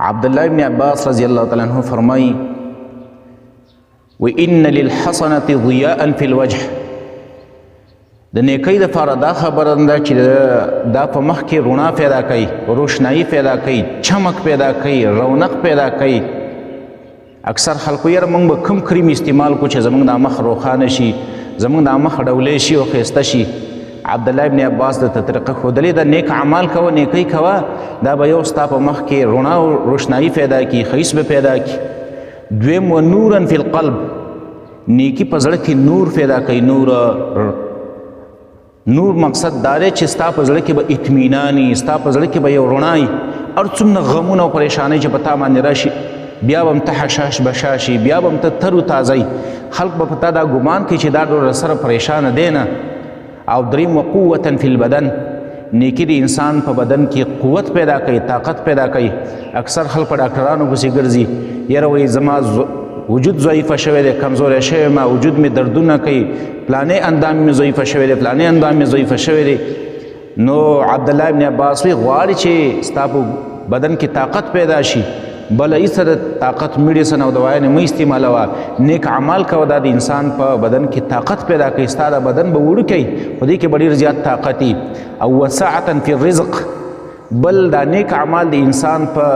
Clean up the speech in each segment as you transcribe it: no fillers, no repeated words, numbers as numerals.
عبدالله ابن عباس رضی الله تعالی عنہ فرمایي وإن للحسنة ضياء في الوجه. د نیکۍ دپاره دا خبره ده چې دا په مخ کې رڼا پیدا کوي، روشنایي پیدا کوي، چمک پیدا کوي، رونق پیدا کوي. اکثر خلکو یاره موږ به کوم کریم استعمال کو چې زموږ دا مخ روښانه شي، زموږ دا مخ ډولی شي او ښایسته شي. عبدالله ابن عباس درته طریقه ښودلې ده، نیک اعمال کوه، نیکۍ کوه، دا به یو ستا په مخ کې رڼا او روشنایي پیدا کړي، ښایست به پیدا کړي. دویم و نورا فی القلب، نیکي په زړه کې نور پیدا کوي. نور مقصد دا دی چې ستا په زړه کې به اطمینان وي، ستا په زړه کې به یو رڼا وي. هر څومره غمونه او پریشانۍ چې په تا باندې راشي بیا به هم ته حشاش بشاشي، بیا به هم ته تر و تازه یي. خلق به په تا دا ګمان کوي چې دا ډېر سره پریشانه دی نه. او دریم و قوة فی البدن، نیکي د انسان په بدن کې قوت پیدا کوي، طاقت پیدا کوي. اکثر خلک په ډاکټرانو پسې ګرځي، یاره وایي زما وجود ضعیفه شوی دی، کمزوری شوی ما، وجود مې دردونه کوي، پلانې اندام مې ضعیفه شوی دی، پلانې اندام مې ضعیفه شوی دی. نو عبدالله ابن عباس وی غواړي چې ستا په بدن کې طاقت پیدا شي، بله هېڅ د طاقت میډیسن او دوایانې مه استعمالوه، نیک اعمال کوه، دا د انسان په بدن کې طاقت پیدا کوي، ستا د بدن به وړوکی خو دې کې به ډېر زیات طاقت وي. او وسعة فی الرزق، بل دا نیک اعمال د انسان په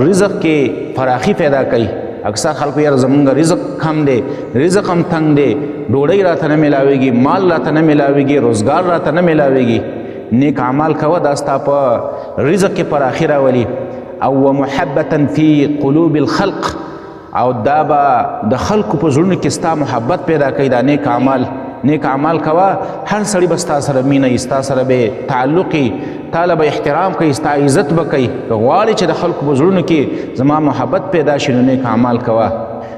رزق کې فراخي پیدا کوي. اکثر خلکو یاره زمونږ رزق کم دی، رزق هم تنګ دی، ډوډۍ راته نه میلاویږي، مال راته نه میلاویږي، روزګار راته نه میلاویږي. نیک اعمال کوه، دا ستا په رزق کې فراخي راولي. او ومحبة فی قلوب الخلق، او دا به د خلکو په زړونو کې ستا محبت پیدا کوي. دا نیک اعمال، نیک اعمال کوه، هر سړي به ستا سره مینه وي، ستا سره به تعلق وي، تاله به احترام کوي، ستا عزت به کوي. که غواړې چې د خلکو په زړونو کې زما محبت پیدا شي نو نیک اعمال کوه.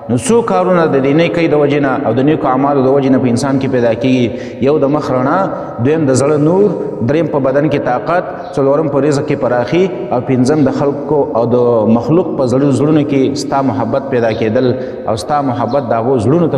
نو څو کارونه د دې نیکۍ د وجې نه او د نیکو اعمالو د وجې نه په انسان کې پیدا کېږي. یو د مخ رڼا، دویم د زړه نور، دریم په بدن کې طاقت، څلورم په رزق کې پراخي، او پنځم د خلکو او د مخلوق په زړونو کې ستا محبت پیدا کېدل او ستا محبت د هغو زړونو ته